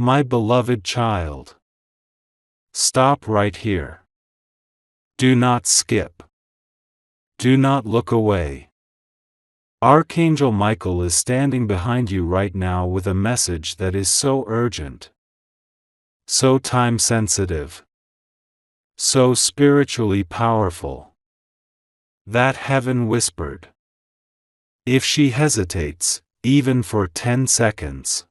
My beloved child, stop right here. Do not skip. Do not look away. Archangel Michael is standing behind you right now with a message that is so urgent, so time-sensitive, so spiritually powerful, that heaven whispered, if she hesitates, even for 10 seconds,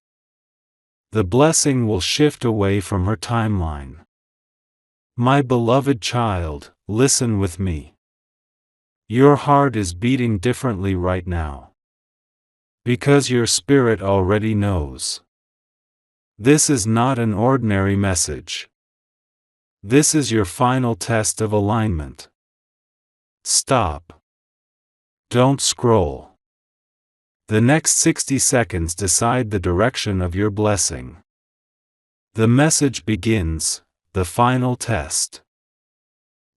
the blessing will shift away from her timeline. My beloved child, listen with me. Your heart is beating differently right now, because your spirit already knows. This is not an ordinary message. This is your final test of alignment. Stop. Don't scroll. The next 60 seconds decide the direction of your blessing. The message begins, the final test.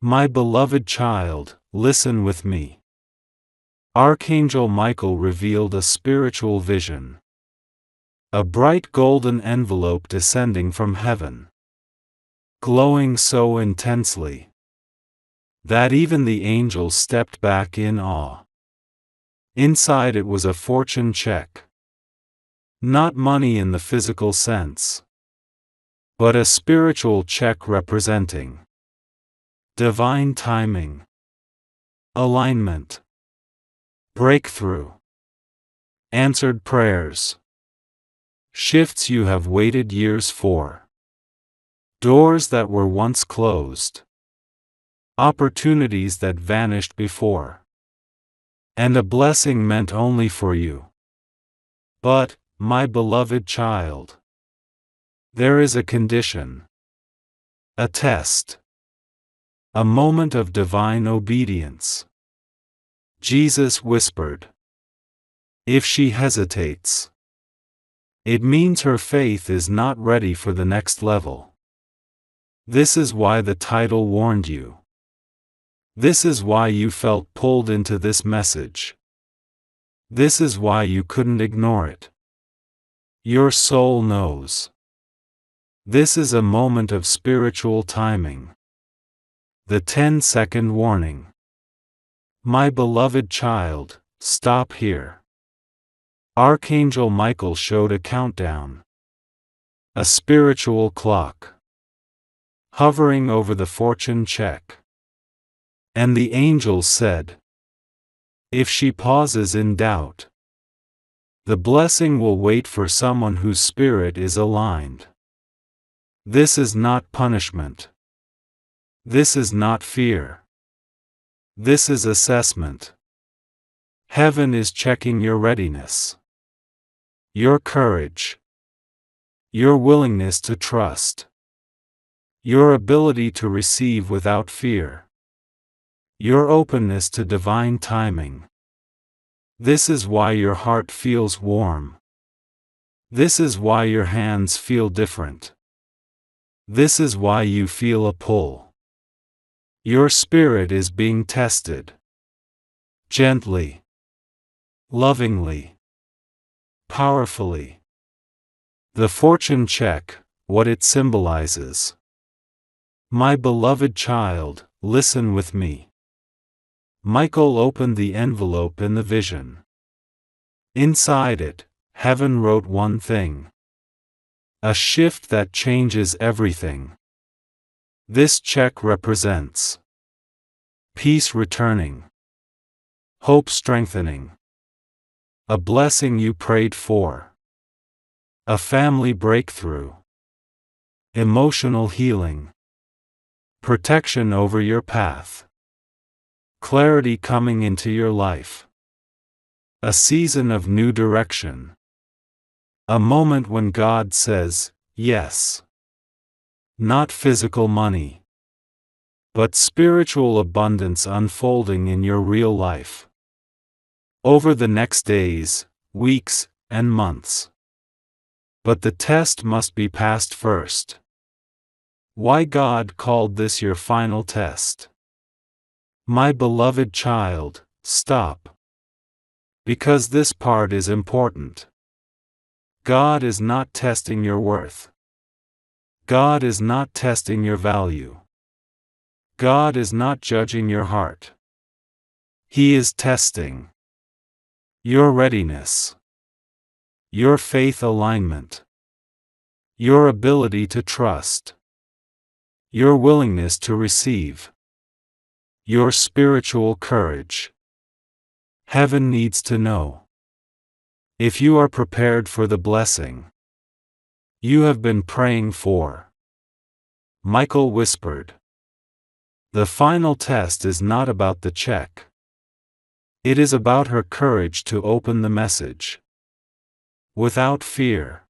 My beloved child, listen with me. Archangel Michael revealed a spiritual vision. A bright golden envelope descending from heaven, glowing so intensely that even the angels stepped back in awe. Inside it was a fortune check. Not money in the physical sense, but a spiritual check representing divine timing, alignment, breakthrough, answered prayers, shifts you have waited years for, doors that were once closed, opportunities that vanished before, and a blessing meant only for you. But, my beloved child, there is a condition, a test, a moment of divine obedience. Jesus whispered, if she hesitates, it means her faith is not ready for the next level. This is why the title warned you. This is why you felt pulled into this message. This is why you couldn't ignore it. Your soul knows. This is a moment of spiritual timing. The 10-second warning. My beloved child, stop here. Archangel Michael showed a countdown. A spiritual clock, hovering over the fortune check. And the angels said, if she pauses in doubt, the blessing will wait for someone whose spirit is aligned. This is not punishment. This is not fear. This is assessment. Heaven is checking your readiness, your courage, your willingness to trust, your ability to receive without fear, your openness to divine timing. This is why your heart feels warm. This is why your hands feel different. This is why you feel a pull. Your spirit is being tested. Gently, lovingly, powerfully. The fortune check, what it symbolizes. My beloved child, listen with me. Michael opened the envelope in the vision. Inside it, heaven wrote one thing. A shift that changes everything. This check represents peace returning, hope strengthening, a blessing you prayed for, a family breakthrough, emotional healing, protection over your path, clarity coming into your life, a season of new direction, a moment when God says, yes. Not physical money, but spiritual abundance unfolding in your real life. Over the next days, weeks, and months. But the test must be passed first. Why God called this your final test? My beloved child, stop. Because this part is important. God is not testing your worth. God is not testing your value. God is not judging your heart. He is testing your readiness, your faith alignment, your ability to trust, your willingness to receive, your spiritual courage. Heaven needs to know if you are prepared for the blessing you have been praying for. Michael whispered. The final test is not about the check. It is about her courage to open the message without fear.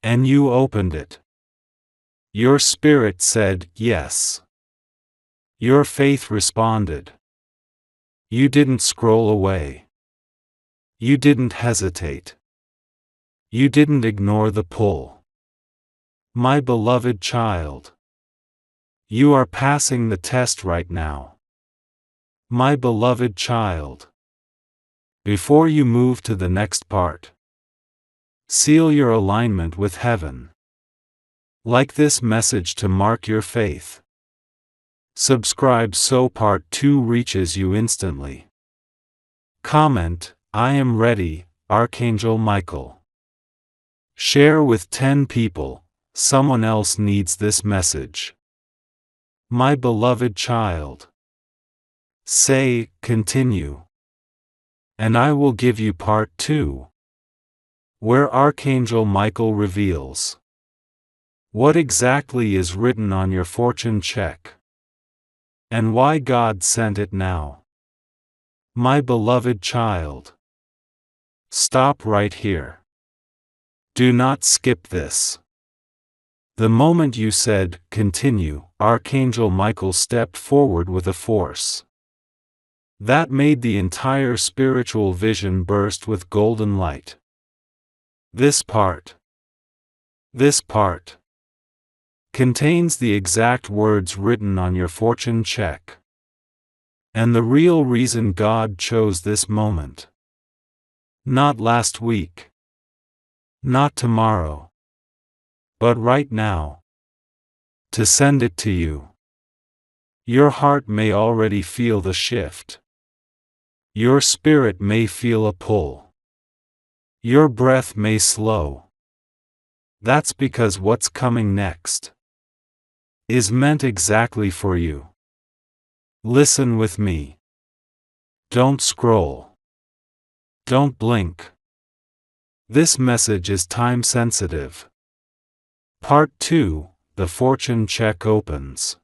And you opened it. Your spirit said yes. Your faith responded. You didn't scroll away. You didn't hesitate. You didn't ignore the pull. My beloved child, you are passing the test right now. My beloved child, before you move to the next part, seal your alignment with heaven. Like this message to mark your faith. Subscribe so part 2 reaches you instantly. Comment, I am ready, Archangel Michael. Share with 10 people, someone else needs this message. My beloved child. Say, continue. And I will give you part 2. Where Archangel Michael reveals what exactly is written on your fortune check. And why God sent it now. My beloved child. Stop right here. Do not skip this. The moment you said, continue, Archangel Michael stepped forward with a force that made the entire spiritual vision burst with golden light. This part contains the exact words written on your fortune check. And the real reason God chose this moment. Not last week. Not tomorrow. But right now. To send it to you. Your heart may already feel the shift. Your spirit may feel a pull. Your breath may slow. That's because what's coming next is meant exactly for you. Listen with me. Don't scroll. Don't blink. This message is time sensitive. Part 2, the fortune check opens.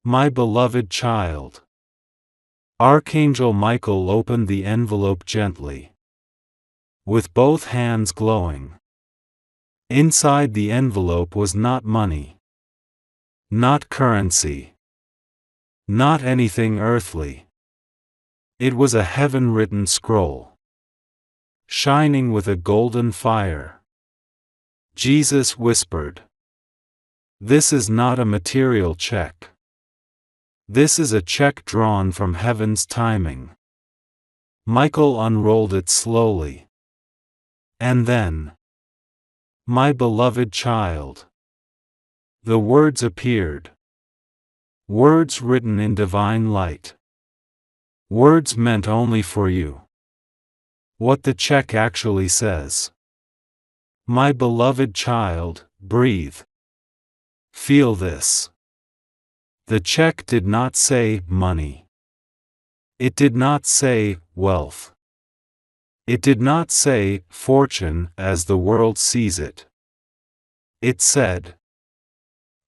My beloved child. Archangel Michael opened the envelope gently, with both hands glowing. Inside the envelope was not money, not currency, not anything earthly. It was a heaven-written scroll, shining with a golden fire. Jesus whispered, "This is not a material check. This is a check drawn from heaven's timing." Michael unrolled it slowly. And then, my beloved child, the words appeared. Words written in divine light. Words meant only for you. What the check actually says. My beloved child, breathe. Feel this. The check did not say money. It did not say wealth. It did not say fortune as the world sees it. It said,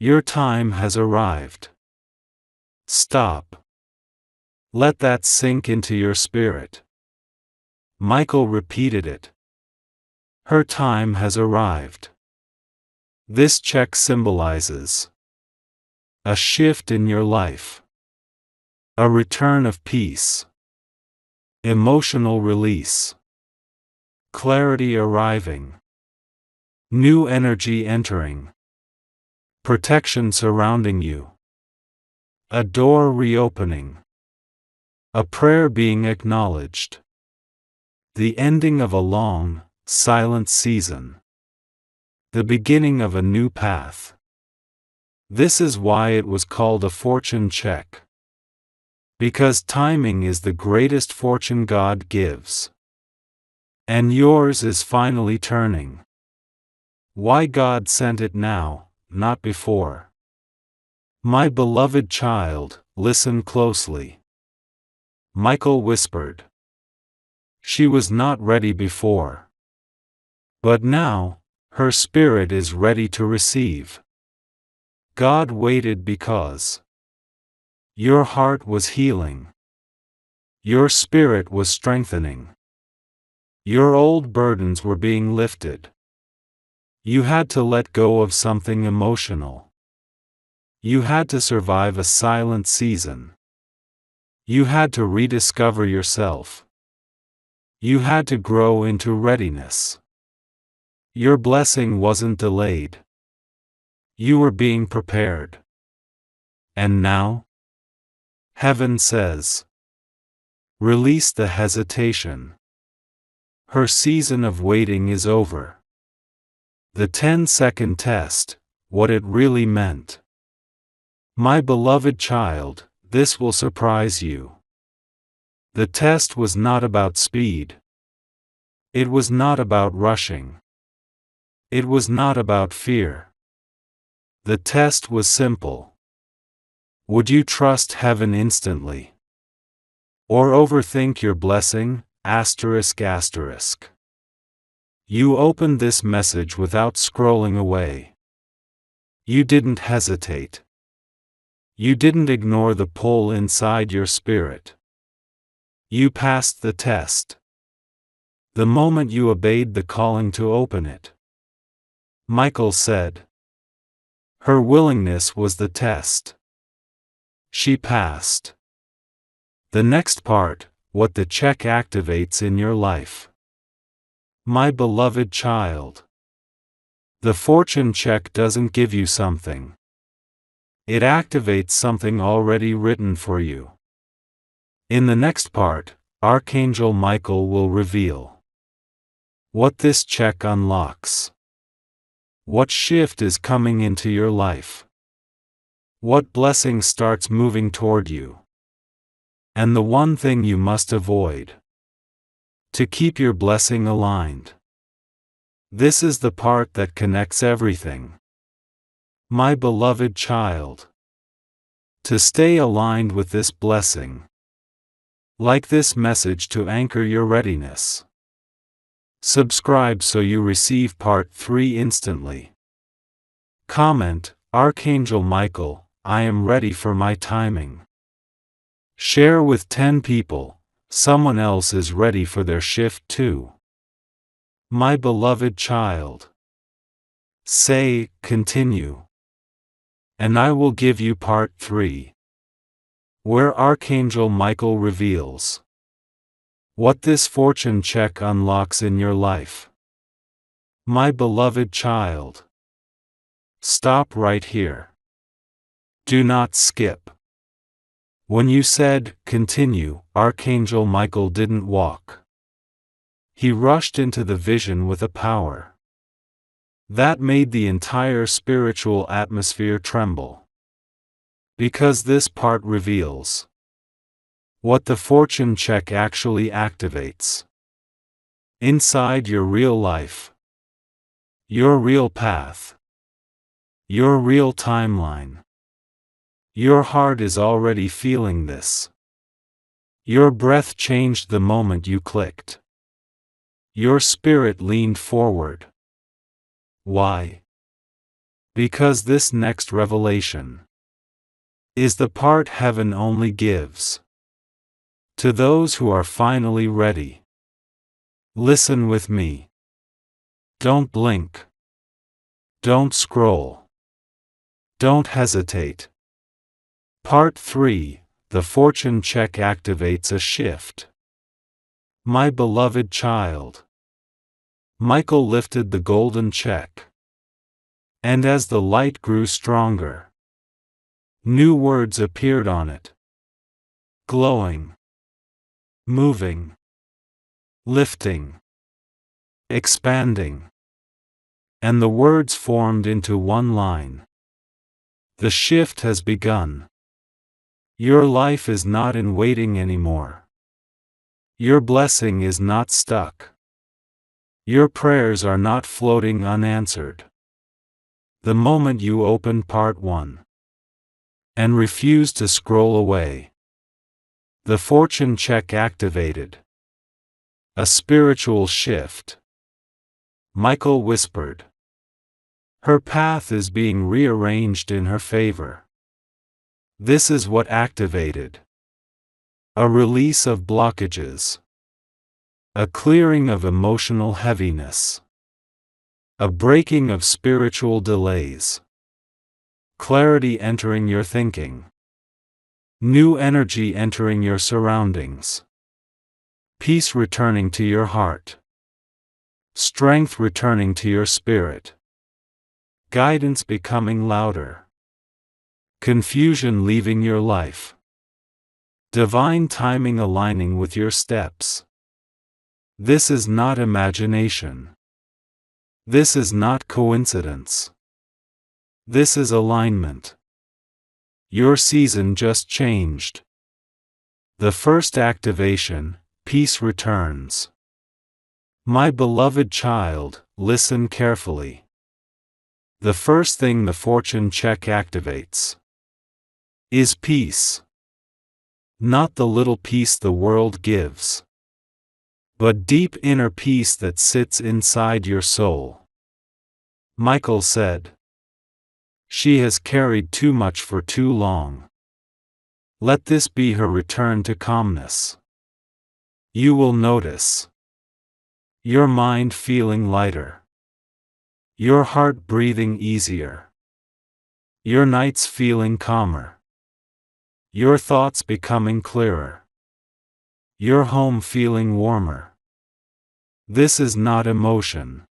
your time has arrived. Stop. Let that sink into your spirit. Michael repeated it. Her time has arrived. This check symbolizes a shift in your life, a return of peace, emotional release, clarity arriving, new energy entering, protection surrounding you, a door reopening, a prayer being acknowledged, the ending of a long, silent season. the beginning of a new path. This is why it was called a fortune check. Because timing is the greatest fortune God gives. And yours is finally turning. Why God sent it now, not before. My beloved child, listen closely. Michael whispered. She was not ready before. But now, her spirit is ready to receive. God waited because your heart was healing. Your spirit was strengthening. Your old burdens were being lifted. You had to let go of something emotional. You had to survive a silent season. You had to rediscover yourself. You had to grow into readiness. Your blessing wasn't delayed. You were being prepared. And now? Heaven says, release the hesitation. Her season of waiting is over. The 10-second test, what it really meant. My beloved child, this will surprise you. The test was not about speed. It was not about rushing. It was not about fear. The test was simple. Would you trust heaven instantly? Or overthink your blessing? ***. You opened this message without scrolling away. You didn't hesitate. You didn't ignore the pull inside your spirit. You passed the test. The moment you obeyed the calling to open it. Michael said. Her willingness was the test. She passed. The next part, what the check activates in your life. My beloved child. The fortune check doesn't give you something. It activates something already written for you. In the next part, Archangel Michael will reveal what this check unlocks. What shift is coming into your life? What blessing starts moving toward you? And the one thing you must avoid to keep your blessing aligned. This is the part that connects everything. My beloved child. To stay aligned with this blessing. Like this message to anchor your readiness. Subscribe so you receive part 3 instantly. Comment, Archangel Michael, I am ready for my timing. Share with 10 people, someone else is ready for their shift too. My beloved child. Say, continue. And I will give you part 3. Where Archangel Michael reveals what this fortune check unlocks in your life. My beloved child. Stop right here. Do not skip. When you said, continue, Archangel Michael didn't walk. He rushed into the vision with a power that made the entire spiritual atmosphere tremble. Because this part reveals what the fortune check actually activates inside your real life, your real path, your real timeline. Your heart is already feeling this. Your breath changed the moment you clicked. Your spirit leaned forward. Why? Because this next revelation is the part heaven only gives to those who are finally ready. Listen with me. Don't blink. Don't scroll. Don't hesitate. Part 3, the fortune check activates a shift. My beloved child. Michael lifted the golden check. And as the light grew stronger, new words appeared on it. Glowing. Moving. Lifting. Expanding. And the words formed into one line. The shift has begun. Your life is not in waiting anymore. Your blessing is not stuck. Your prayers are not floating unanswered. The moment you open part 1 and refuse to scroll away, the fortune check activated. A spiritual shift. Michael whispered. Her path is being rearranged in her favor. This is what activated. A release of blockages. A clearing of emotional heaviness. A breaking of spiritual delays. Clarity entering your thinking. New energy entering your surroundings. Peace returning to your heart. Strength returning to your spirit. Guidance becoming louder. Confusion leaving your life. Divine timing aligning with your steps. This is not imagination. This is not coincidence. This is alignment. Your season just changed. The first activation, peace returns. My beloved child, listen carefully. The first thing the fortune check activates is peace. Not the little peace the world gives, but deep inner peace that sits inside your soul. Michael said, she has carried too much for too long. Let this be her return to calmness. You will notice your mind feeling lighter, your heart breathing easier, your nights feeling calmer, your thoughts becoming clearer, your home feeling warmer. This is not emotion.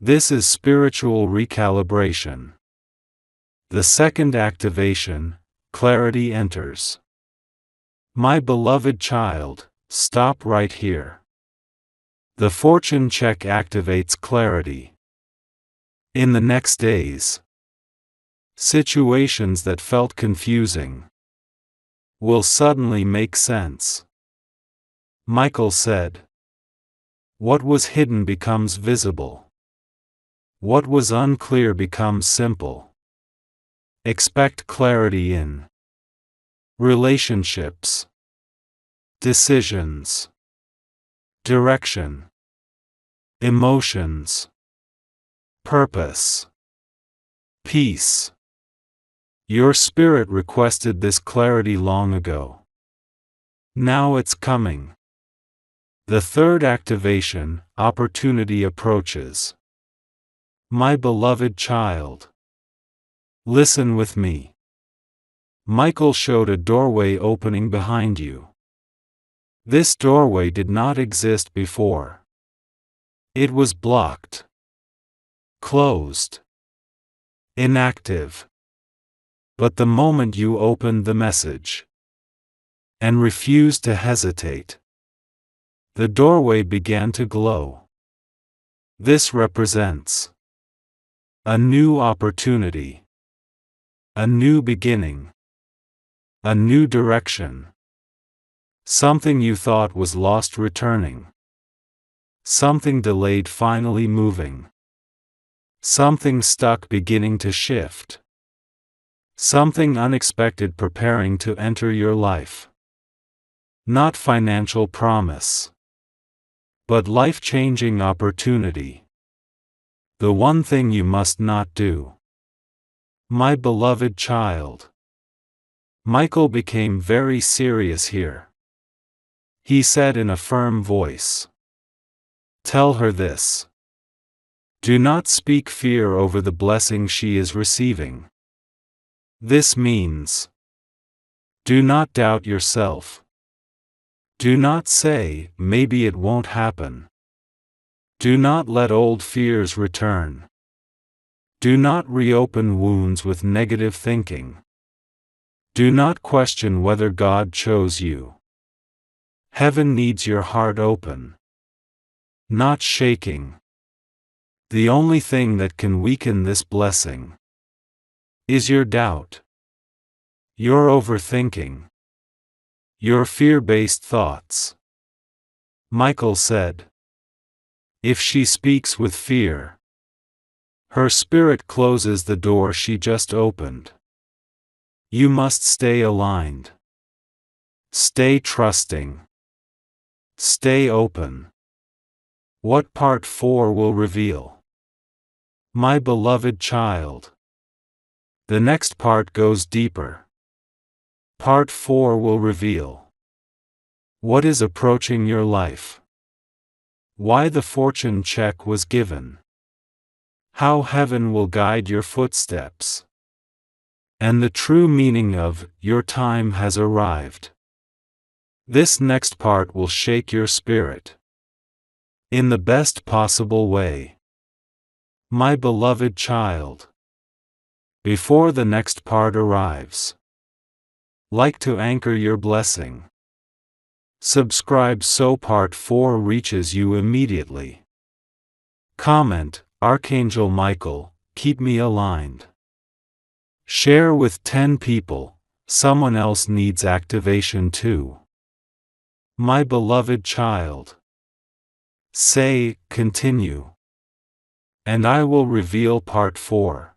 This is spiritual recalibration. The second activation, clarity enters. My beloved child, stop right here. The fortune check activates clarity. In the next days, situations that felt confusing will suddenly make sense. Michael said, what was hidden becomes visible. What was unclear becomes simple. Expect clarity in relationships, decisions, direction, emotions, purpose, peace. Your spirit requested this clarity long ago. Now it's coming. The third activation, opportunity approaches. My beloved child, listen with me. Michael showed a doorway opening behind you. This doorway did not exist before. It was blocked, closed, inactive. But the moment you opened the message and refused to hesitate, the doorway began to glow. This represents a new opportunity, a new beginning, a new direction. Something you thought was lost returning. Something delayed finally moving. Something stuck beginning to shift. Something unexpected preparing to enter your life. Not financial promise, but life-changing opportunity. The one thing you must not do. My beloved child. Michael became very serious here. He said in a firm voice, tell her this. Do not speak fear over the blessing she is receiving. This means, do not doubt yourself. Do not say, maybe it won't happen. Do not let old fears return. Do not reopen wounds with negative thinking. Do not question whether God chose you. Heaven needs your heart open, not shaking. The only thing that can weaken this blessing is your doubt, your overthinking, your fear-based thoughts. Michael said, if she speaks with fear, her spirit closes the door she just opened. You must stay aligned. Stay trusting. Stay open. What part 4 will reveal? My beloved child. The next part goes deeper. Part 4 will reveal what is approaching your life, why the fortune check was given, how heaven will guide your footsteps, and the true meaning of your time has arrived. This next part will shake your spirit in the best possible way. My beloved child, before the next part arrives, like to anchor your blessing. Subscribe so part 4 reaches you immediately. Comment, Archangel Michael, keep me aligned. Share with 10 people, someone else needs activation too. My beloved child. Say, continue. And I will reveal part 4.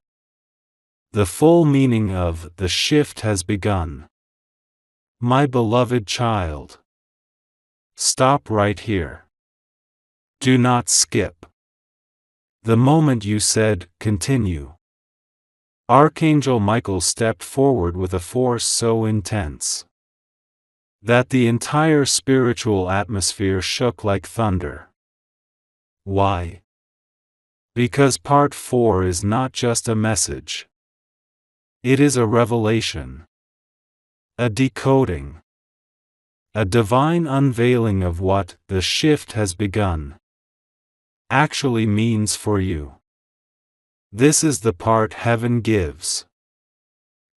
The full meaning of the shift has begun. My beloved child. Stop right here. Do not skip. The moment you said, continue, Archangel Michael stepped forward with a force so intense that the entire spiritual atmosphere shook like thunder. Why? Because part 4 is not just a message. It is a revelation, a decoding, a divine unveiling of what the shift has begun actually means for you. This is the part heaven gives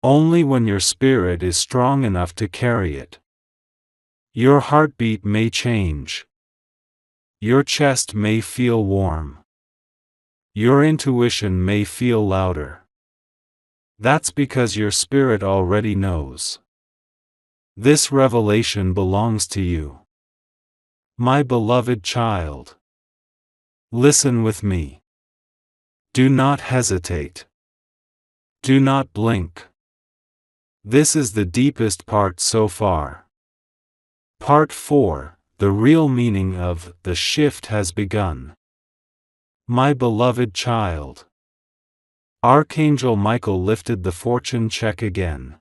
only when your spirit is strong enough to carry it. Your heartbeat may change. Your chest may feel warm. Your intuition may feel louder. That's because your spirit already knows. This revelation belongs to you. My beloved child. Listen with me. Do not hesitate. Do not blink. This is the deepest part so far. Part 4, the real meaning of the shift has begun. My beloved child. Archangel Michael lifted the fortune check again.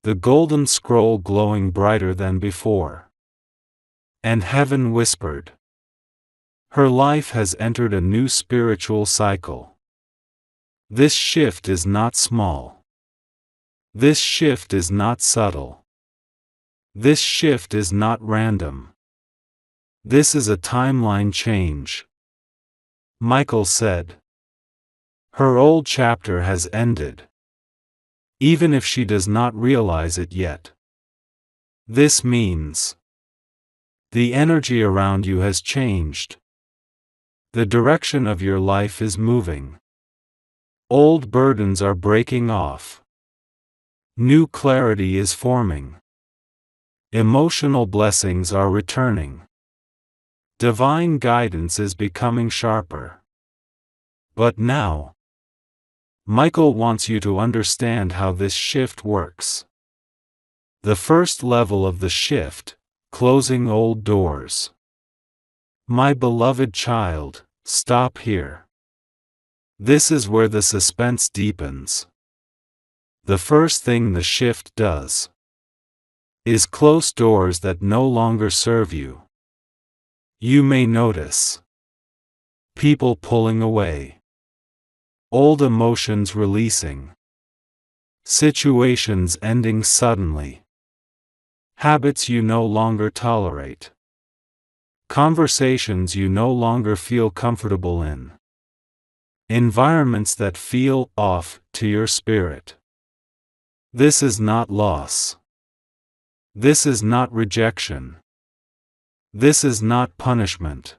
The golden scroll glowing brighter than before. And heaven whispered, her life has entered a new spiritual cycle. This shift is not small. This shift is not subtle. This shift is not random. This is a timeline change. Michael said, her old chapter has ended, even if she does not realize it yet. This means the energy around you has changed. The direction of your life is moving. Old burdens are breaking off. New clarity is forming. Emotional blessings are returning. Divine guidance is becoming sharper. But now, Michael wants you to understand how this shift works. The first level of the shift, closing old doors. My beloved child, stop here. This is where the suspense deepens. The first thing the shift does is close doors that no longer serve you. You may notice people pulling away. Old emotions releasing. Situations ending suddenly. Habits you no longer tolerate. Conversations you no longer feel comfortable in. Environments that feel off to your spirit. This is not loss. This is not rejection. This is not punishment.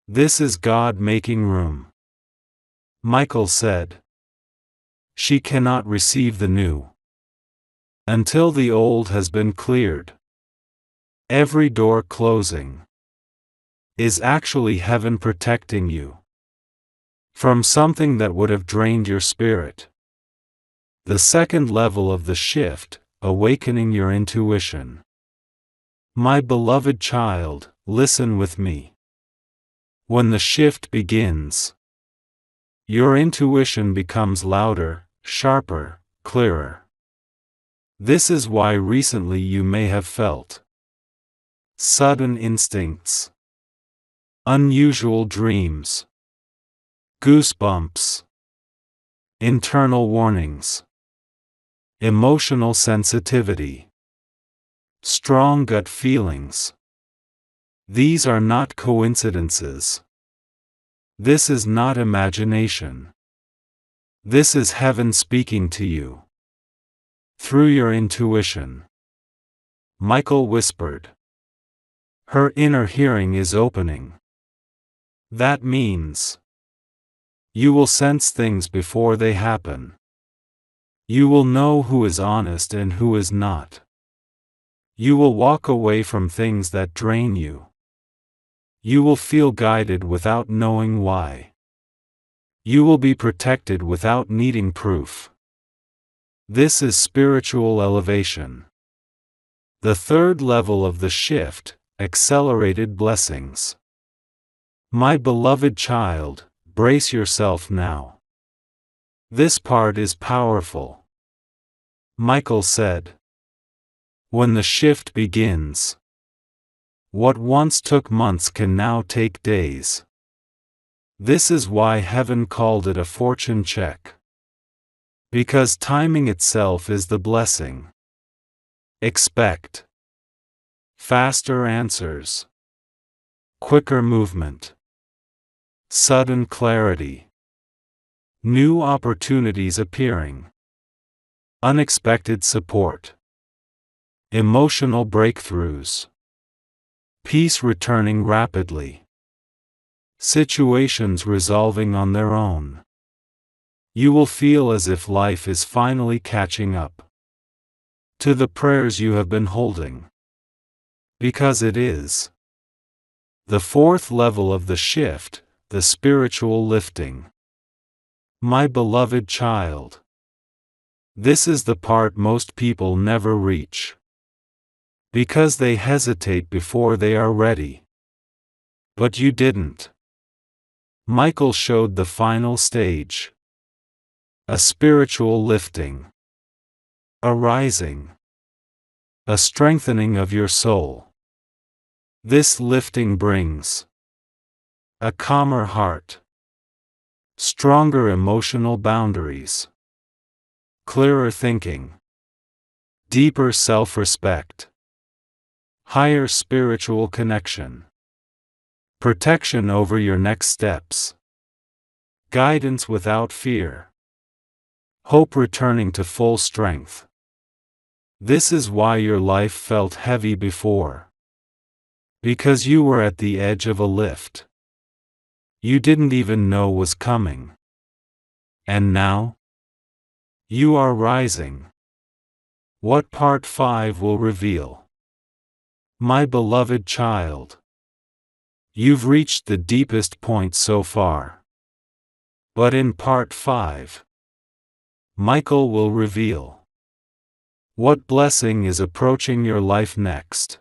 This is God making room. Michael said. She cannot receive the new until the old has been cleared. Every door closing is actually heaven protecting you from something that would have drained your spirit. The second level of the shift, awakening your intuition. My beloved child, listen with me. When the shift begins, your intuition becomes louder, sharper, clearer. This is why recently you may have felt sudden instincts, unusual dreams, goosebumps, internal warnings, emotional sensitivity, strong gut feelings. These are not coincidences. This is not imagination. This is heaven speaking to you through your intuition. Michael whispered. Her inner hearing is opening. That means you will sense things before they happen. You will know who is honest and who is not. You will walk away from things that drain you. You will feel guided without knowing why. You will be protected without needing proof. This is spiritual elevation. The third level of the shift, accelerated blessings. My beloved child, brace yourself now. This part is powerful. Michael said. When the shift begins, what once took months can now take days. This is why heaven called it a fortune check. Because timing itself is the blessing. Expect faster answers, quicker movement, sudden clarity, new opportunities appearing, unexpected support, emotional breakthroughs, peace returning rapidly, situations resolving on their own. You will feel as if life is finally catching up to the prayers you have been holding. Because it is. The fourth level of the shift, the spiritual lifting. My beloved child. This is the part most people never reach. Because they hesitate before they are ready. But you didn't. Michael showed the final stage. A spiritual lifting. A rising. A strengthening of your soul. This lifting brings a calmer heart, stronger emotional boundaries, clearer thinking, deeper self-respect, higher spiritual connection, protection over your next steps, guidance without fear, hope returning to full strength. This is why your life felt heavy before. Because you were at the edge of a lift. You didn't even know was coming. And now? You are rising. What part 5 will reveal? My beloved child. You've reached the deepest point so far. But in part 5, Michael will reveal what blessing is approaching your life next.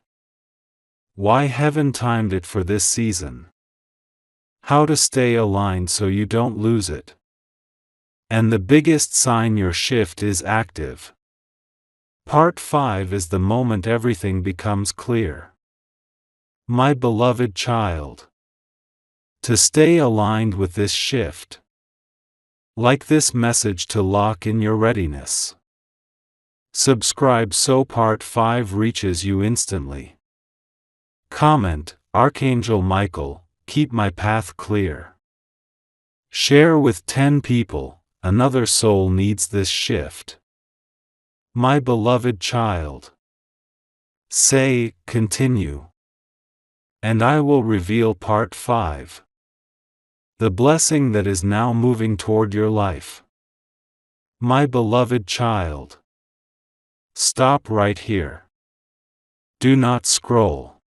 Why heaven timed it for this season. How to stay aligned so you don't lose it. And the biggest sign your shift is active. Part 5 is the moment everything becomes clear. My beloved child. To stay aligned with this shift. Like this message to lock in your readiness. Subscribe so part 5 reaches you instantly. Comment, Archangel Michael, keep my path clear. Share with 10 people, another soul needs this shift. My beloved child. Say, continue. And I will reveal part 5. The blessing that is now moving toward your life. My beloved child. Stop right here. Do not scroll.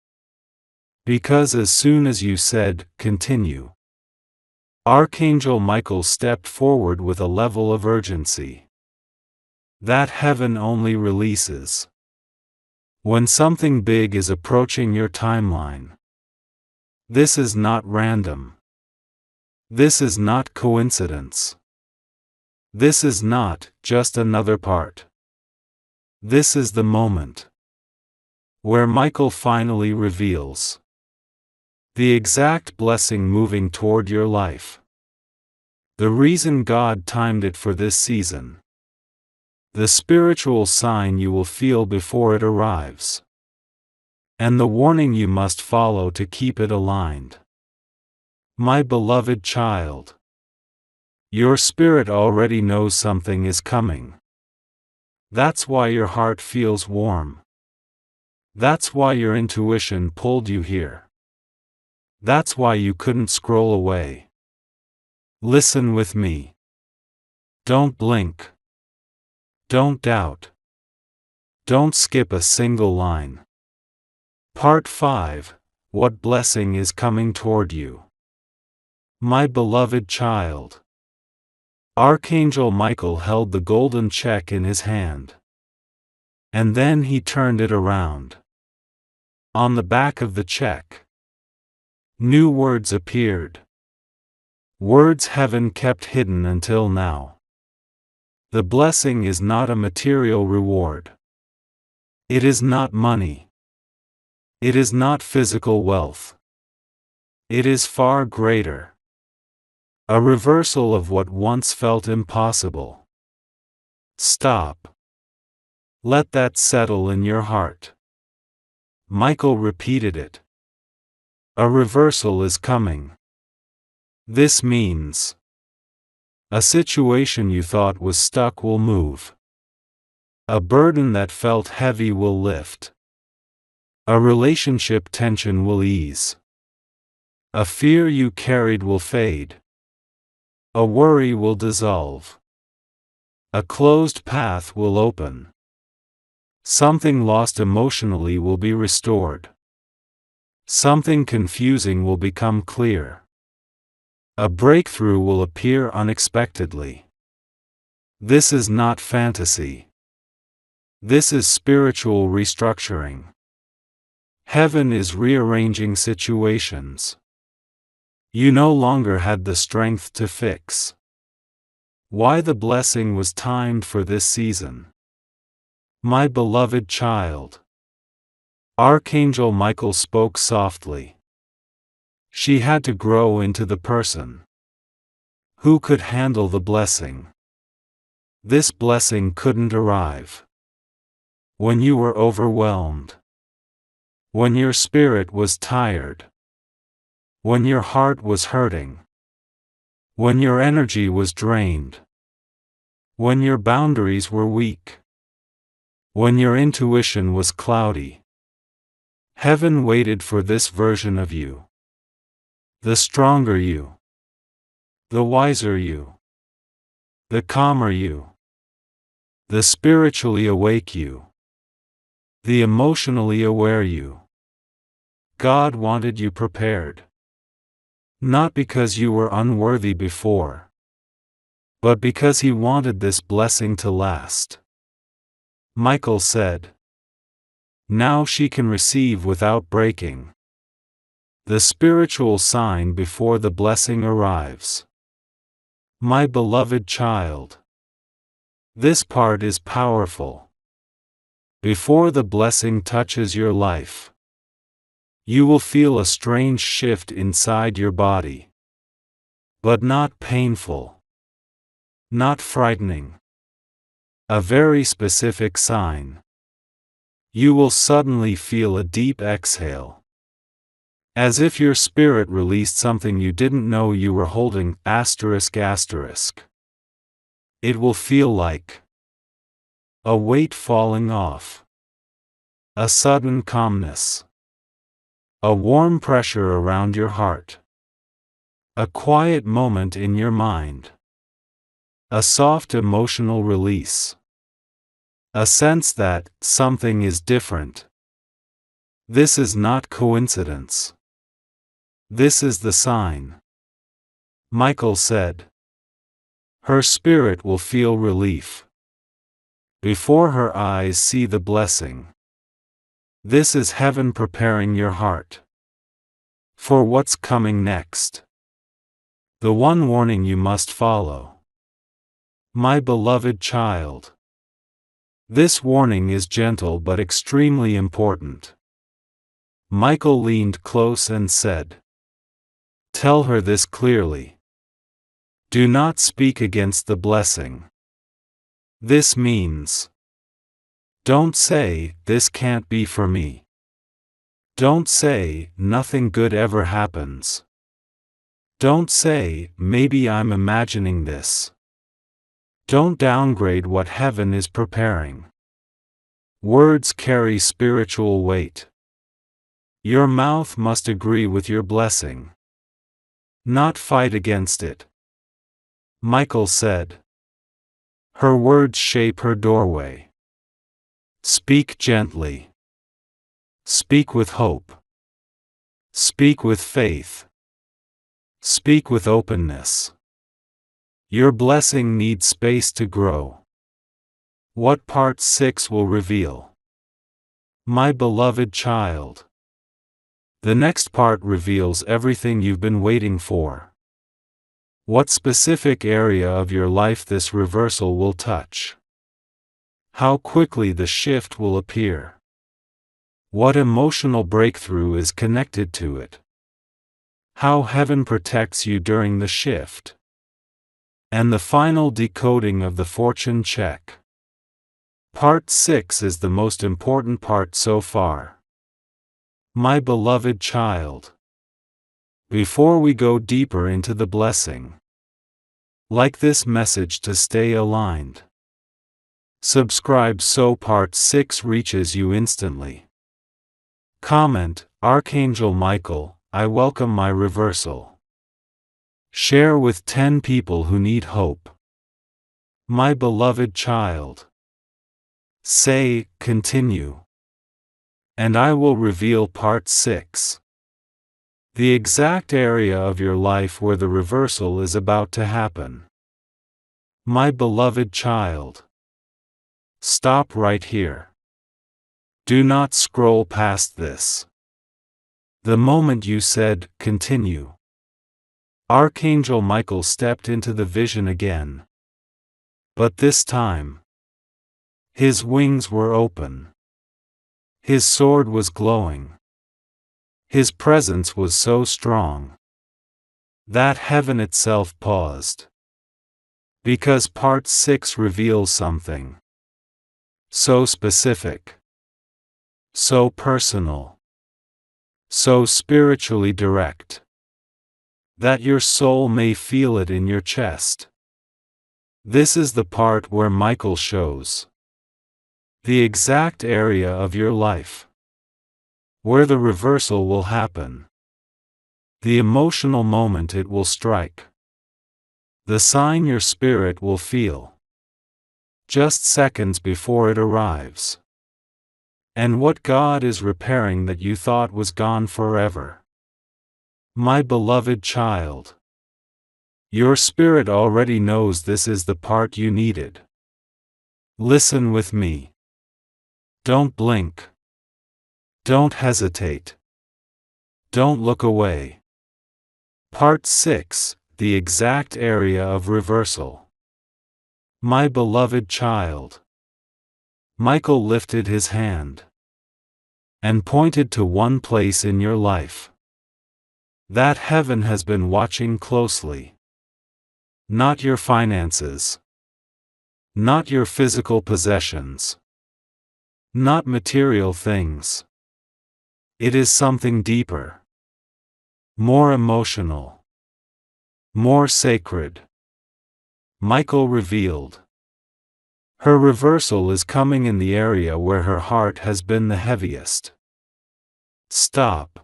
Because as soon as you said, continue, Archangel Michael stepped forward with a level of urgency that heaven only releases when something big is approaching your timeline. This is not random. This is not coincidence. This is not just another part. This is the moment where Michael finally reveals the exact blessing moving toward your life. The reason God timed it for this season. The spiritual sign you will feel before it arrives. And the warning you must follow to keep it aligned. My beloved child. Your spirit already knows something is coming. That's why your heart feels warm. That's why your intuition pulled you here. That's why you couldn't scroll away. Listen with me. Don't blink. Don't doubt. Don't skip a single line. Part 5. What blessing is coming toward you? My beloved child. Archangel Michael held the golden check in his hand. And then he turned it around. On the back of the check, new words appeared. Words heaven kept hidden until now. The blessing is not a material reward. It is not money. It is not physical wealth. It is far greater. A reversal of what once felt impossible. Stop. Let that settle in your heart. Michael repeated it. A reversal is coming. This means a situation you thought was stuck will move. A burden that felt heavy will lift. A relationship tension will ease. A fear you carried will fade. A worry will dissolve. A closed path will open. Something lost emotionally will be restored. Something confusing will become clear. A breakthrough will appear unexpectedly. This is not fantasy. This is spiritual restructuring. Heaven is rearranging situations you no longer had the strength to fix. Why the blessing was timed for this season. My beloved child. Archangel Michael spoke softly. She had to grow into the person who could handle the blessing. This blessing couldn't arrive when you were overwhelmed, when your spirit was tired, when your heart was hurting, when your energy was drained, when your boundaries were weak, when your intuition was cloudy. Heaven waited for this version of you. The stronger you, the wiser you, the calmer you, the spiritually awake you, the emotionally aware you. God wanted you prepared. Not because you were unworthy before, but because He wanted this blessing to last. Michael said, "Now she can receive without breaking." The spiritual sign before the blessing arrives. My beloved child. This part is powerful. Before the blessing touches your life, you will feel a strange shift inside your body. But not painful. Not frightening. A very specific sign. You will suddenly feel a deep exhale. As if your spirit released something you didn't know you were holding. It will feel like a weight falling off. A sudden calmness. A warm pressure around your heart. A quiet moment in your mind. A soft emotional release. A sense that something is different. This is not coincidence. This is the sign. Michael said. Her spirit will feel relief before her eyes see the blessing. This is heaven preparing your heart for what's coming next. The one warning you must follow. My beloved child. This warning is gentle but extremely important. Michael leaned close and said, tell her this clearly. Do not speak against the blessing. This means, don't say, this can't be for me. Don't say, nothing good ever happens. Don't say, maybe I'm imagining this. Don't downgrade what heaven is preparing. Words carry spiritual weight. Your mouth must agree with your blessing, not fight against it. Michael said. Her words shape her doorway. Speak gently. Speak with hope. Speak with faith. Speak with openness. Your blessing needs space to grow. What part 6 will reveal? My beloved child. The next part reveals everything you've been waiting for. What specific area of your life this reversal will touch? How quickly the shift will appear? What emotional breakthrough is connected to it? How heaven protects you during the shift? And the final decoding of the fortune check. Part 6 is the most important part so far. My beloved child. Before we go deeper into the blessing, like this message to stay aligned. Subscribe so part 6 reaches you instantly. Comment, Archangel Michael, I welcome my reversal. Share with 10 people who need hope. My beloved child. Say, continue. And I will reveal part 6. The exact area of your life where the reversal is about to happen. My beloved child. Stop right here. Do not scroll past this. The moment you said, continue, Archangel Michael stepped into the vision again. But this time, his wings were open. His sword was glowing. His presence was so strong that heaven itself paused. Because part 6 reveals something so specific, so personal, so spiritually direct, that your soul may feel it in your chest. This is the part where Michael shows the exact area of your life where the reversal will happen, the emotional moment it will strike, the sign your spirit will feel just seconds before it arrives, and what God is repairing that you thought was gone forever. My beloved child, your spirit already knows this is the part you needed. Listen with me. Don't blink. Don't hesitate. Don't look away. Part 6, the exact area of reversal. My beloved child. Michael lifted his hand and pointed to one place in your life that heaven has been watching closely. Not your finances. Not your physical possessions. Not material things. It is something deeper. More emotional. More sacred. Michael revealed. Her reversal is coming in the area where her heart has been the heaviest. Stop.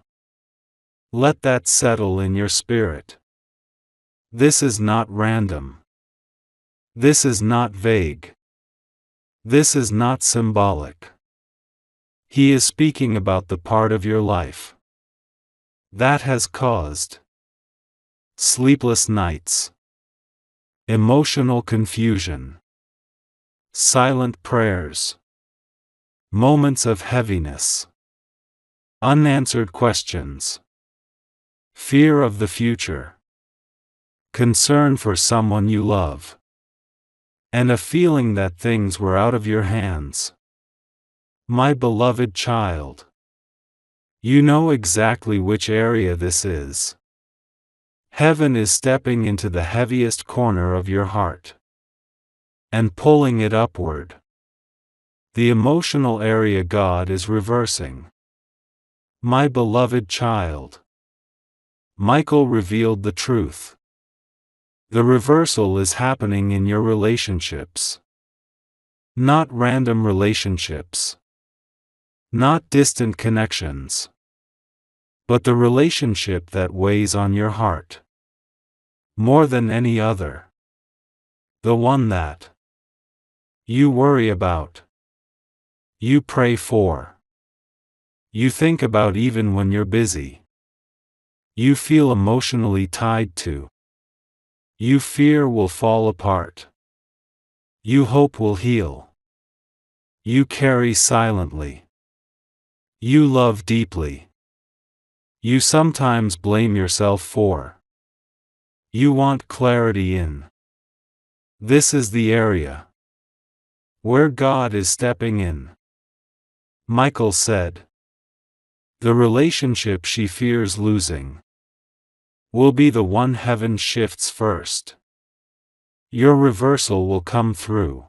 Let that settle in your spirit. This is not random. This is not vague. This is not symbolic. He is speaking about the part of your life that has caused sleepless nights, emotional confusion, silent prayers, moments of heaviness, unanswered questions, fear of the future, concern for someone you love, and a feeling that things were out of your hands. My beloved child, you know exactly which area this is. Heaven is stepping into the heaviest corner of your heart and pulling it upward. The emotional area God is reversing. My beloved child, Michael revealed the truth. The reversal is happening in your relationships. Not random relationships. Not distant connections. But the relationship that weighs on your heart more than any other. The one that you worry about. You pray for. You think about even when you're busy. You feel emotionally tied to. You fear will fall apart. You hope will heal. You carry silently. You love deeply. You sometimes blame yourself for. You want clarity in. This is the area where God is stepping in. Michael said, the relationship she fears losing will be the one heaven shifts first. Your reversal will come through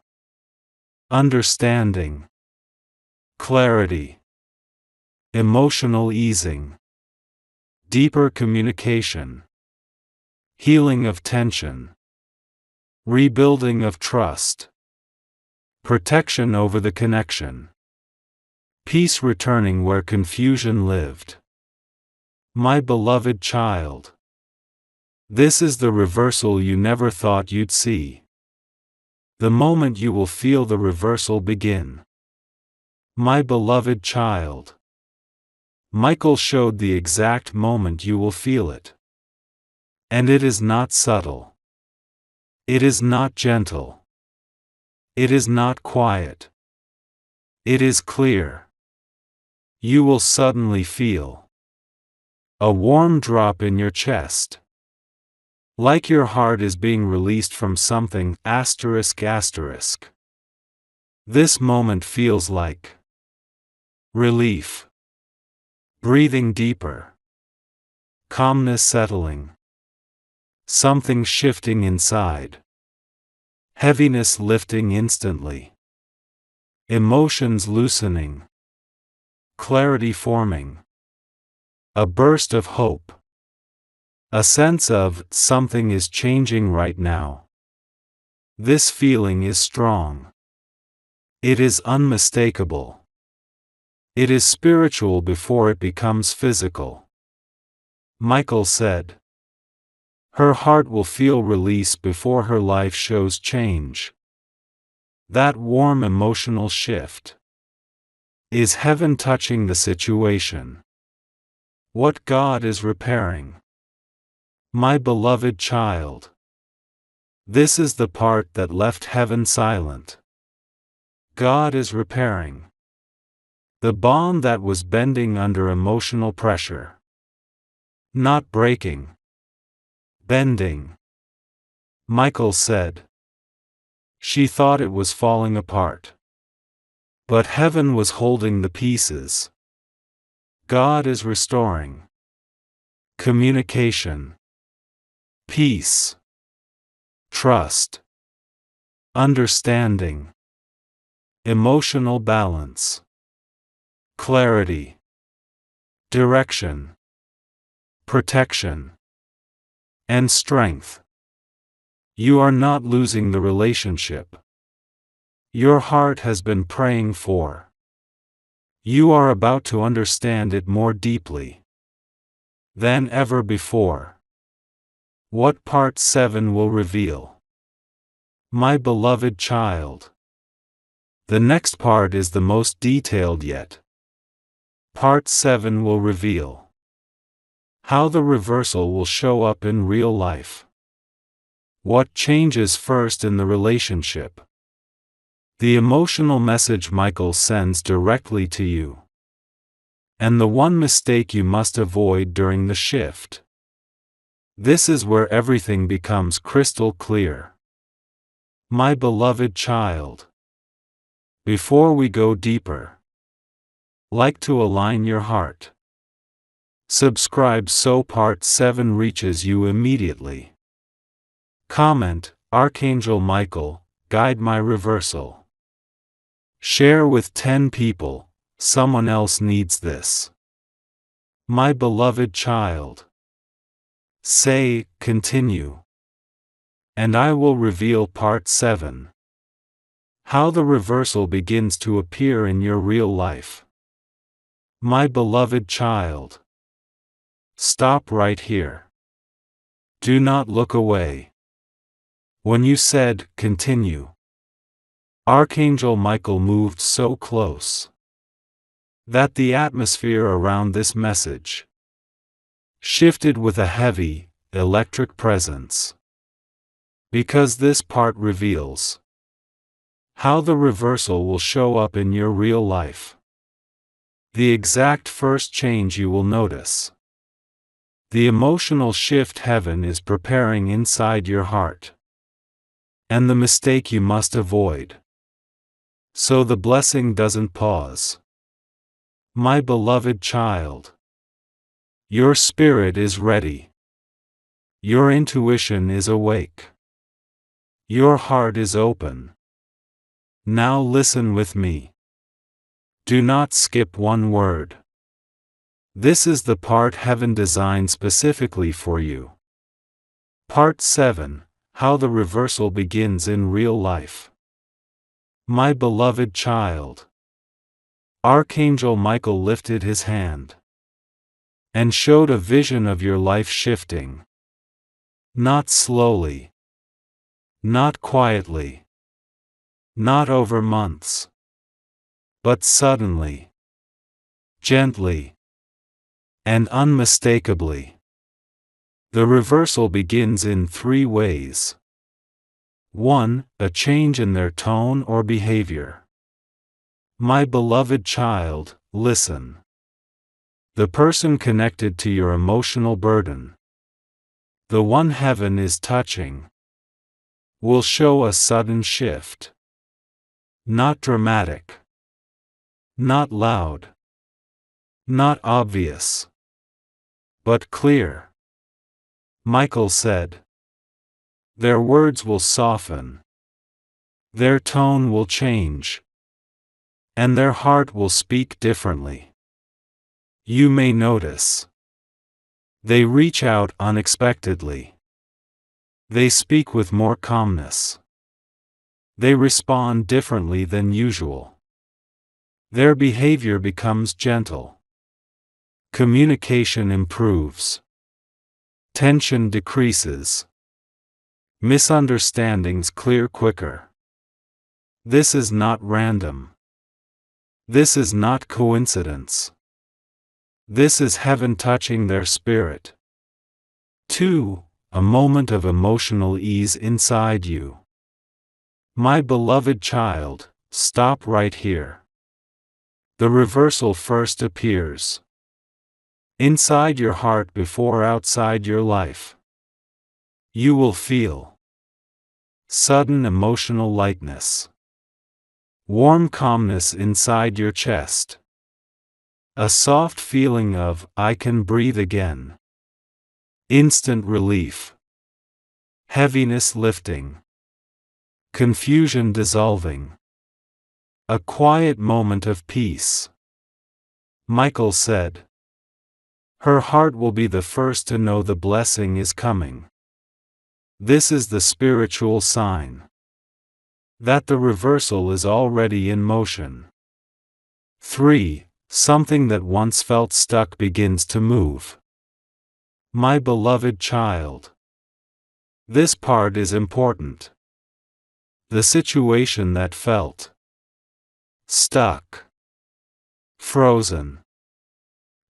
understanding, clarity, emotional easing, deeper communication, healing of tension, rebuilding of trust, protection over the connection, peace returning where confusion lived. My beloved child, this is the reversal you never thought you'd see. The moment you will feel the reversal begin. My beloved child, Michael showed the exact moment you will feel it. And it is not subtle. It is not gentle. It is not quiet. It is clear. You will suddenly feel a warm drop in your chest. Like your heart is being released from something. This moment feels like relief. Breathing deeper. Calmness settling. Something shifting inside. Heaviness lifting instantly. Emotions loosening. Clarity forming. A burst of hope. A sense of something is changing right now. This feeling is strong. It is unmistakable. It is spiritual before it becomes physical. Michael said, her heart will feel release before her life shows change. That warm emotional shift is heaven touching the situation. What God is repairing. My beloved child, this is the part that left heaven silent. God is repairing the bond that was bending under emotional pressure. Not breaking. Bending. Michael said. She thought it was falling apart. But heaven was holding the pieces. God is restoring communication, peace, trust, understanding, emotional balance, clarity, direction, protection, and strength. You are not losing the relationship your heart has been praying for. You are about to understand it more deeply than ever before. What Part 7 will reveal? My beloved child. The next part is the most detailed yet. Part 7 will reveal how the reversal will show up in real life. What changes first in the relationship? The emotional message Michael sends directly to you. And the one mistake you must avoid during the shift. This is where everything becomes crystal clear. My beloved child. Before we go deeper, like to align your heart. Subscribe so Part 7 reaches you immediately. Comment, Archangel Michael, guide my reversal. Share with 10 people, someone else needs this. My beloved child. Say, continue. And I will reveal Part 7. How the reversal begins to appear in your real life. My beloved child. Stop right here. Do not look away. When you said, continue, Archangel Michael moved so close that the atmosphere around this message shifted with a heavy, electric presence. Because this part reveals how the reversal will show up in your real life. The exact first change you will notice. The emotional shift heaven is preparing inside your heart. And the mistake you must avoid. So the blessing doesn't pause. My beloved child. Your spirit is ready. Your intuition is awake. Your heart is open. Now listen with me. Do not skip one word. This is the part heaven designed specifically for you. Part 7, how the reversal begins in real life. My beloved child. Archangel Michael lifted his hand and showed a vision of your life shifting. Not slowly. Not quietly. Not over months. But suddenly. Gently. And unmistakably. The reversal begins in 3 ways. 1. A change in their tone or behavior. My beloved child, listen. The person connected to your emotional burden, the one heaven is touching, will show a sudden shift. Not dramatic. Not loud. Not obvious. But clear. Michael said. Their words will soften. Their tone will change. And their heart will speak differently. You may notice. They reach out unexpectedly. They speak with more calmness. They respond differently than usual. Their behavior becomes gentle. Communication improves. Tension decreases. Misunderstandings clear quicker. This is not random. This is not coincidence. This is heaven touching their spirit. 2. A moment of emotional ease inside you. My beloved child, stop right here. The reversal first appears inside your heart before outside your life. You will feel sudden emotional lightness. Warm calmness inside your chest. A soft feeling of, I can breathe again. Instant relief. Heaviness lifting. Confusion dissolving. A quiet moment of peace. Michael said. Her heart will be the first to know the blessing is coming. This is the spiritual sign that the reversal is already in motion. 3. Something that once felt stuck begins to move. My beloved child. This part is important. The situation that felt stuck, frozen,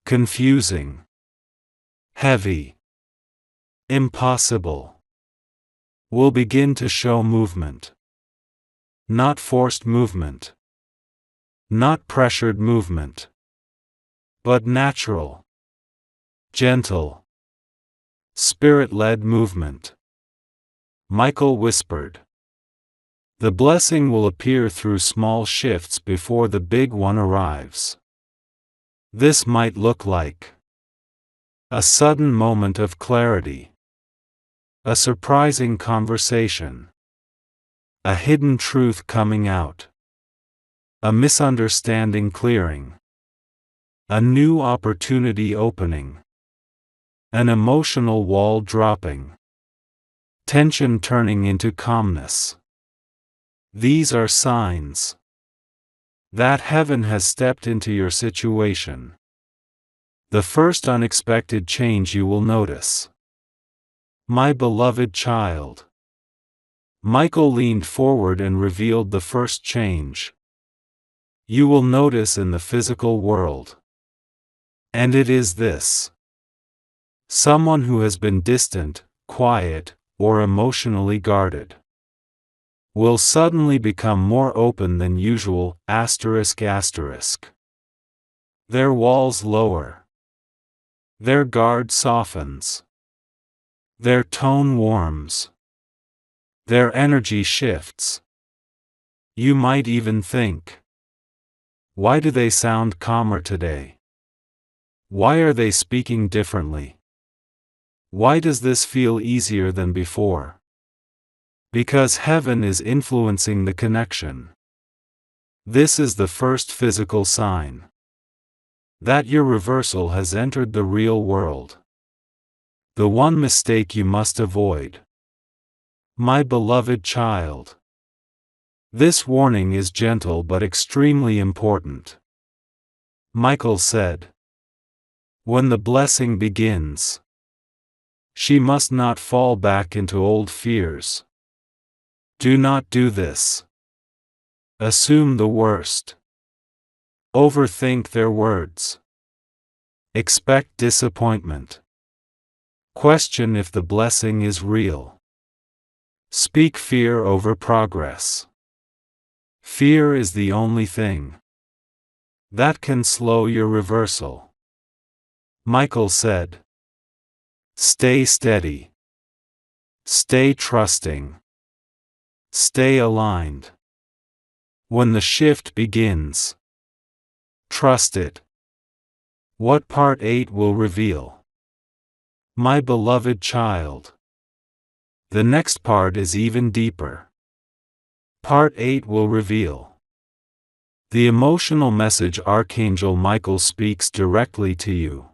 confusing, heavy, impossible, will begin to show movement. Not forced movement. Not pressured movement. But natural, gentle, spirit-led movement. Michael whispered. The blessing will appear through small shifts before the big one arrives. This might look like a sudden moment of clarity, a surprising conversation, a hidden truth coming out, a misunderstanding clearing, a new opportunity opening, an emotional wall dropping, tension turning into calmness. These are signs that heaven has stepped into your situation. The first unexpected change you will notice. My beloved child. Michael leaned forward and revealed the first change you will notice in the physical world. And it is this. Someone who has been distant, quiet, or emotionally guarded will suddenly become more open than usual, ****. Their walls lower. Their guard softens. Their tone warms. Their energy shifts. You might even think, why do they sound calmer today? Why are they speaking differently? Why does this feel easier than before? Because heaven is influencing the connection. This is the first physical sign that your reversal has entered the real world. The one mistake you must avoid. My beloved child. This warning is gentle but extremely important. Michael said, when the blessing begins, she must not fall back into old fears. Do not do this. Assume the worst. Overthink their words. Expect disappointment. Question if the blessing is real. Speak fear over progress. Fear is the only thing that can slow your reversal. Michael said, stay steady. Stay trusting. Stay aligned. When the shift begins, trust it. What Part 8 will reveal. My beloved child. The next part is even deeper. Part 8 will reveal the emotional message Archangel Michael speaks directly to you.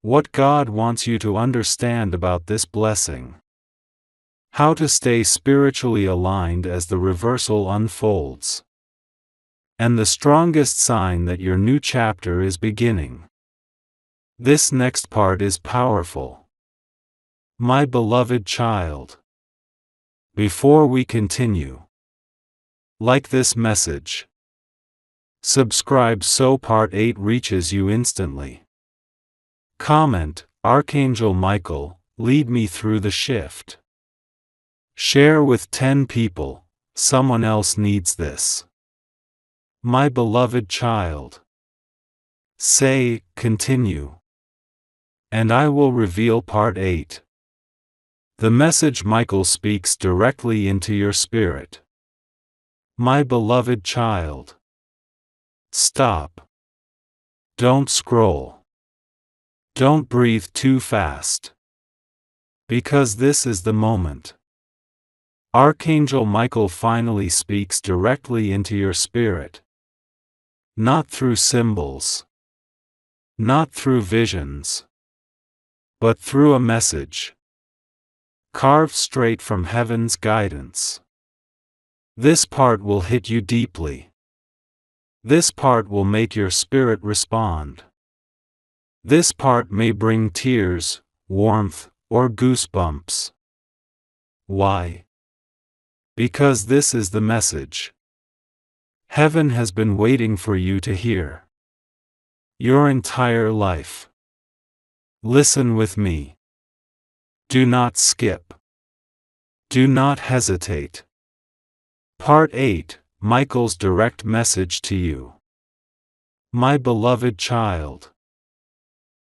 What God wants you to understand about this blessing. How to stay spiritually aligned as the reversal unfolds. And the strongest sign that your new chapter is beginning. This next part is powerful. My beloved child. Before we continue, like this message. Subscribe so Part 8 reaches you instantly. Comment, Archangel Michael, lead me through the shift. Share with 10 people, someone else needs this. My beloved child. Say, continue. And I will reveal Part 8. The message Michael speaks directly into your spirit. My beloved child. Stop. Don't scroll. Don't breathe too fast. Because this is the moment. Archangel Michael finally speaks directly into your spirit. Not through symbols. Not through visions. But through a message. Carved straight from heaven's guidance. This part will hit you deeply. This part will make your spirit respond. This part may bring tears, warmth, or goosebumps. Why? Because this is the message Heaven has been waiting for you to hear. Your entire life. Listen with me. Do not skip. Do not hesitate. Part 8, Michael's direct message to you. My beloved child.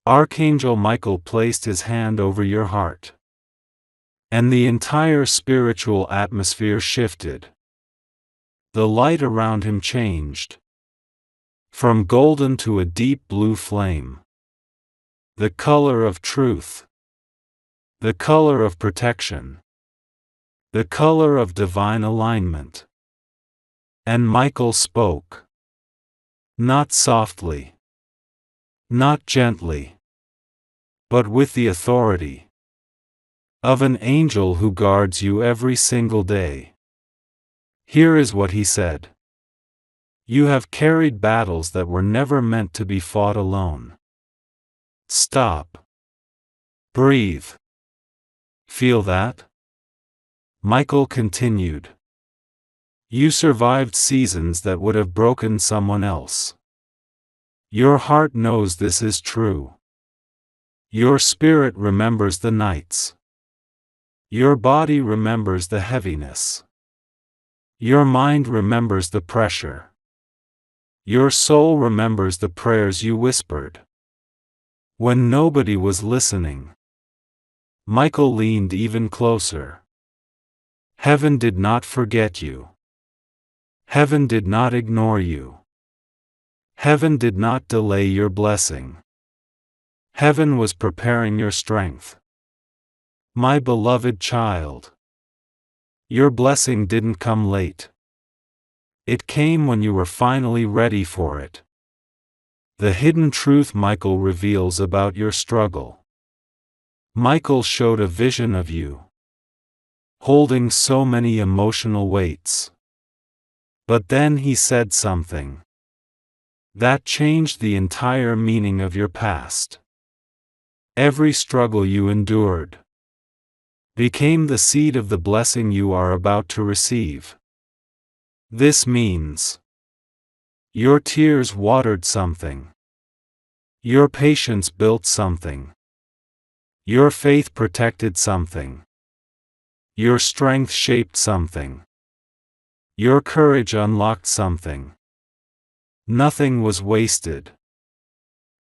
Archangel Michael placed his hand over your heart. And the entire spiritual atmosphere shifted. The light around him changed. From golden to a deep blue flame. The color of truth. The color of protection. The color of divine alignment. And Michael spoke. Not softly. Not gently. But with the authority of an angel who guards you every single day. Here is what he said. You have carried battles that were never meant to be fought alone. Stop. Breathe. Feel that? Michael continued. You survived seasons that would have broken someone else. Your heart knows this is true. Your spirit remembers the nights. Your body remembers the heaviness. Your mind remembers the pressure. Your soul remembers the prayers you whispered. When nobody was listening. Michael leaned even closer. Heaven did not forget you. Heaven did not ignore you. Heaven did not delay your blessing. Heaven was preparing your strength. My beloved child. Your blessing didn't come late. It came when you were finally ready for it. The hidden truth Michael reveals about your struggle. Michael showed a vision of you, holding so many emotional weights. But then he said something that changed the entire meaning of your past. Every struggle you endured became the seed of the blessing you are about to receive. This means your tears watered something. Your patience built something. Your faith protected something. Your strength shaped something. Your courage unlocked something. Nothing was wasted.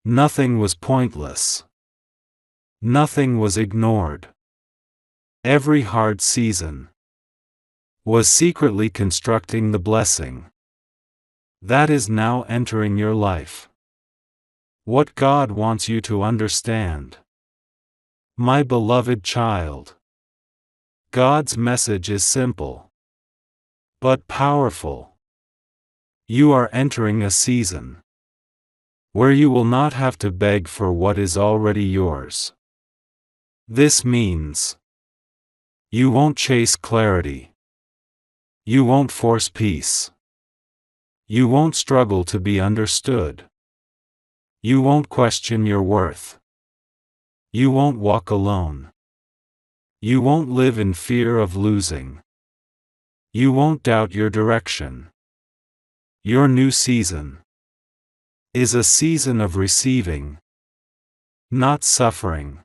Nothing was pointless. Nothing was ignored. Every hard season was secretly constructing the blessing that is now entering your life. What God wants you to understand. My beloved child. God's message is simple, but powerful. You are entering a season where you will not have to beg for what is already yours. This means you won't chase clarity. You won't force peace. You won't struggle to be understood. You won't question your worth. You won't walk alone. You won't live in fear of losing. You won't doubt your direction. Your new season is a season of receiving, not suffering.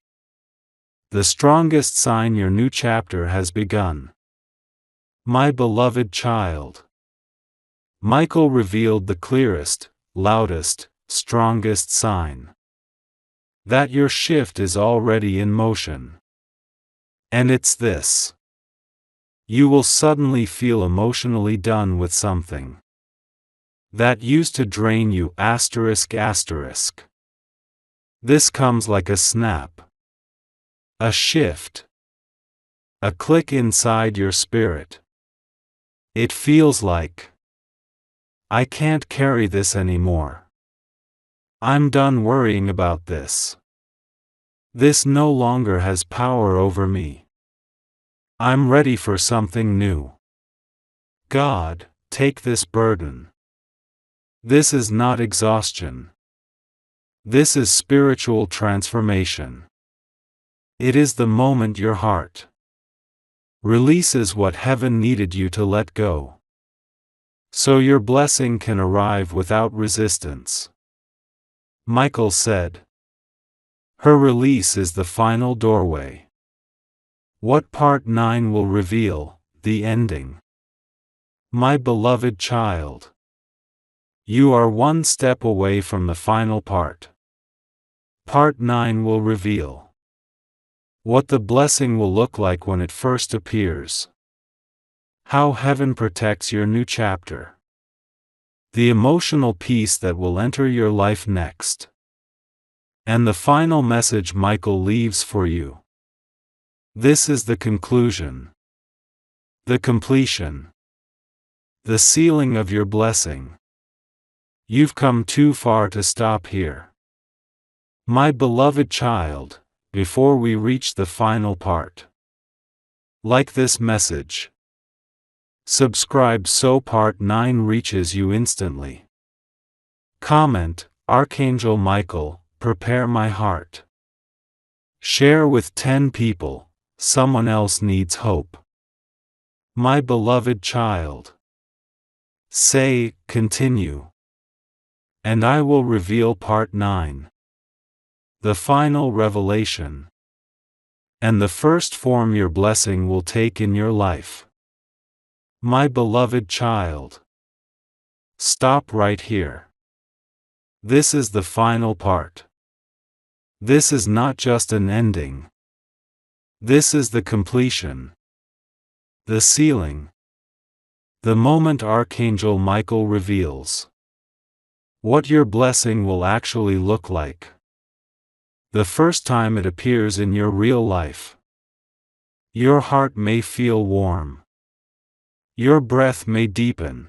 The strongest sign your new chapter has begun. My beloved child. Michael revealed the clearest, loudest, strongest sign that your shift is already in motion. And it's this. You will suddenly feel emotionally done with something that used to drain you. This comes like a snap. A shift. A click inside your spirit. It feels like, I can't carry this anymore. I'm done worrying about this. This no longer has power over me. I'm ready for something new. God, take this burden. This is not exhaustion. This is spiritual transformation. It is the moment your heart Release is what heaven needed you to let go, so your blessing can arrive without resistance. Michael said. Her release is the final doorway. What part 9 will reveal, the ending. My beloved child, you are one step away from the final part. Part 9 will reveal what the blessing will look like when it first appears, how heaven protects your new chapter, the emotional peace that will enter your life next, and the final message Michael leaves for you. This is the conclusion, the completion, the sealing of your blessing. You've come too far to stop here. My beloved child, before we reach the final part, like this message. Subscribe so part 9 reaches you instantly. Comment, Archangel Michael, prepare my heart. Share with 10 people, someone else needs hope. My beloved child. Say, continue. And I will reveal part 9. The final revelation. And the first form your blessing will take in your life. My beloved child. Stop right here. This is the final part. This is not just an ending. This is the completion. The sealing. The moment Archangel Michael reveals what your blessing will actually look like. The first time it appears in your real life. Your heart may feel warm. Your breath may deepen.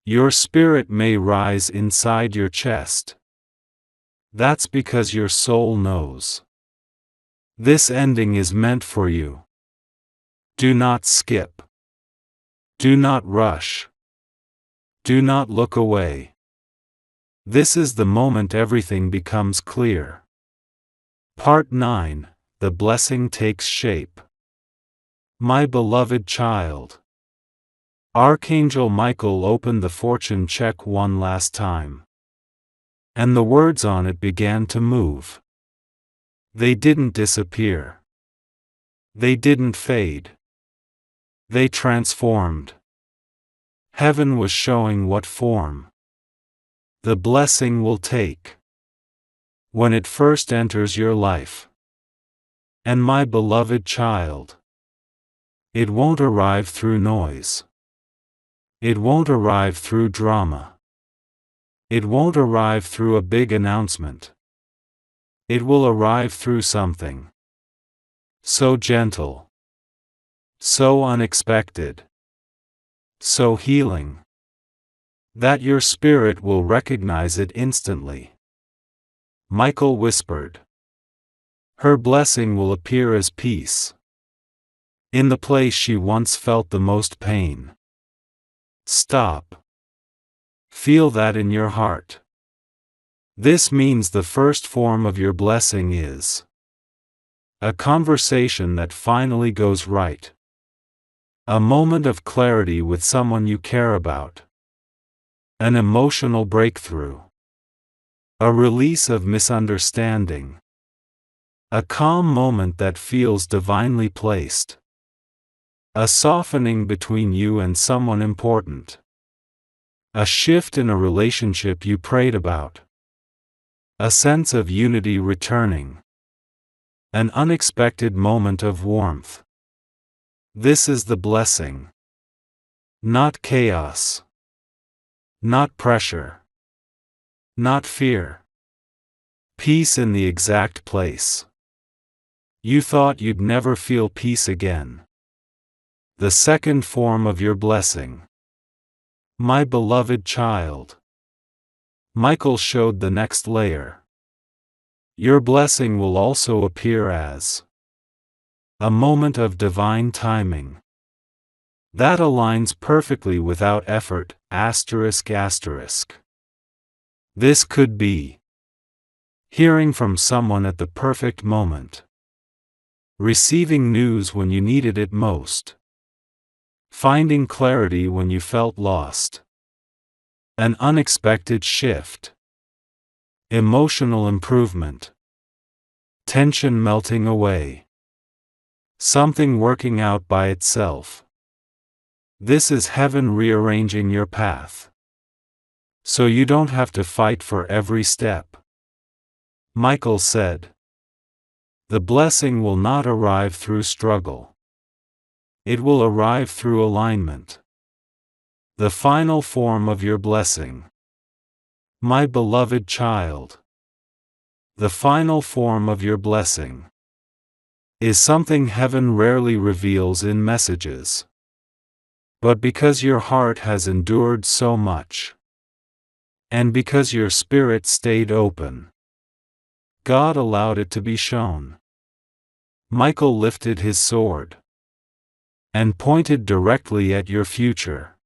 Your spirit may rise inside your chest. That's because your soul knows. This ending is meant for you. Do not skip. Do not rush. Do not look away. This is the moment everything becomes clear. Part 9, the blessing takes shape. My beloved child. Archangel Michael opened the fortune check one last time. And the words on it began to move. They didn't disappear. They didn't fade. They transformed. Heaven was showing what form the blessing will take when it first enters your life. And my beloved child, it won't arrive through noise. It won't arrive through drama. It won't arrive through a big announcement. It will arrive through something so gentle, so unexpected, so healing, that your spirit will recognize it instantly. Michael whispered. Her blessing will appear as peace. In the place she once felt the most pain. Stop. Feel that in your heart. This means the first form of your blessing is a conversation that finally goes right. A moment of clarity with someone you care about. An emotional breakthrough. A release of misunderstanding. A calm moment that feels divinely placed. A softening between you and someone important. A shift in a relationship you prayed about. A sense of unity returning. An unexpected moment of warmth. This is the blessing. Not chaos. Not pressure. Not fear. Peace in the exact place. You thought you'd never feel peace again. The second form of your blessing. My beloved child. Michael showed the next layer. Your blessing will also appear as a moment of divine timing. That aligns perfectly without effort, asterisk asterisk. This could be hearing from someone at the perfect moment. Receiving news when you needed it most. Finding clarity when you felt lost. An unexpected shift. Emotional improvement. Tension melting away. Something working out by itself. This is heaven rearranging your path. So you don't have to fight for every step. Michael said. The blessing will not arrive through struggle. It will arrive through alignment. The final form of your blessing. My beloved child. The final form of your blessing is something heaven rarely reveals in messages. But because your heart has endured so much, and because your spirit stayed open, God allowed it to be shown. Michael lifted his sword and pointed directly at your future.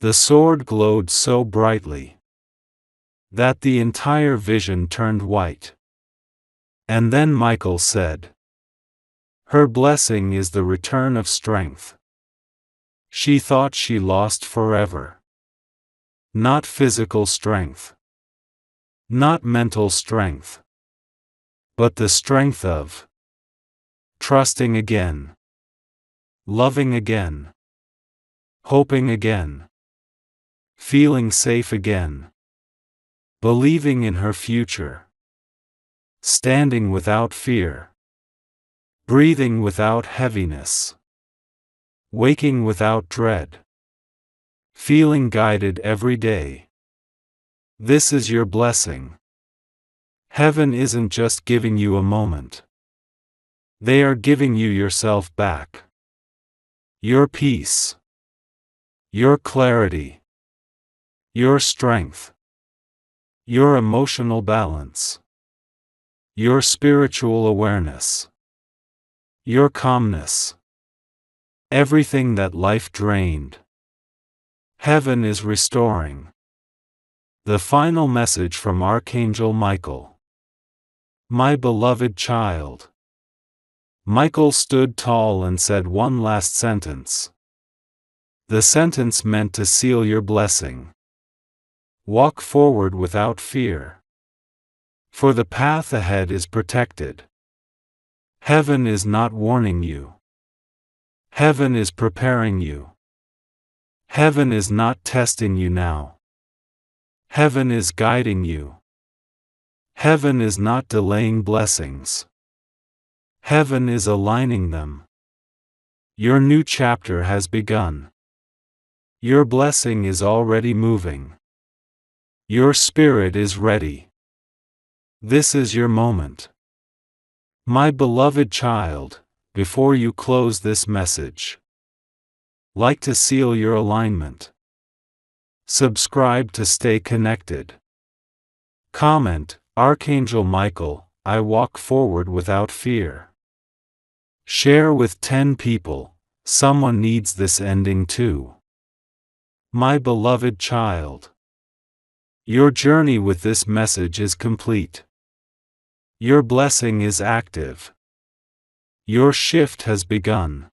The sword glowed so brightly that the entire vision turned white. And then Michael said, her blessing is the return of strength. She thought she lost forever. Not physical strength. Not mental strength. But the strength of trusting again. Loving again. Hoping again. Feeling safe again. Believing in her future. Standing without fear. Breathing without heaviness. Waking without dread. Feeling guided every day. This is your blessing. Heaven isn't just giving you a moment. They are giving you yourself back. Your peace. Your clarity. Your strength. Your emotional balance. Your spiritual awareness. Your calmness. Everything that life drained. Heaven is restoring. The final message from Archangel Michael. My beloved child. Michael stood tall and said one last sentence. The sentence meant to seal your blessing. Walk forward without fear. For the path ahead is protected. Heaven is not warning you. Heaven is preparing you. Heaven is not testing you now. Heaven is guiding you. Heaven is not delaying blessings. Heaven is aligning them. Your new chapter has begun. Your blessing is already moving. Your spirit is ready. This is your moment. My beloved child, before you close this message, like to seal your alignment. Subscribe to stay connected. Comment, Archangel Michael, I walk forward without fear. Share with 10 people, someone needs this ending too. My beloved child. Your journey with this message is complete. Your blessing is active. Your shift has begun.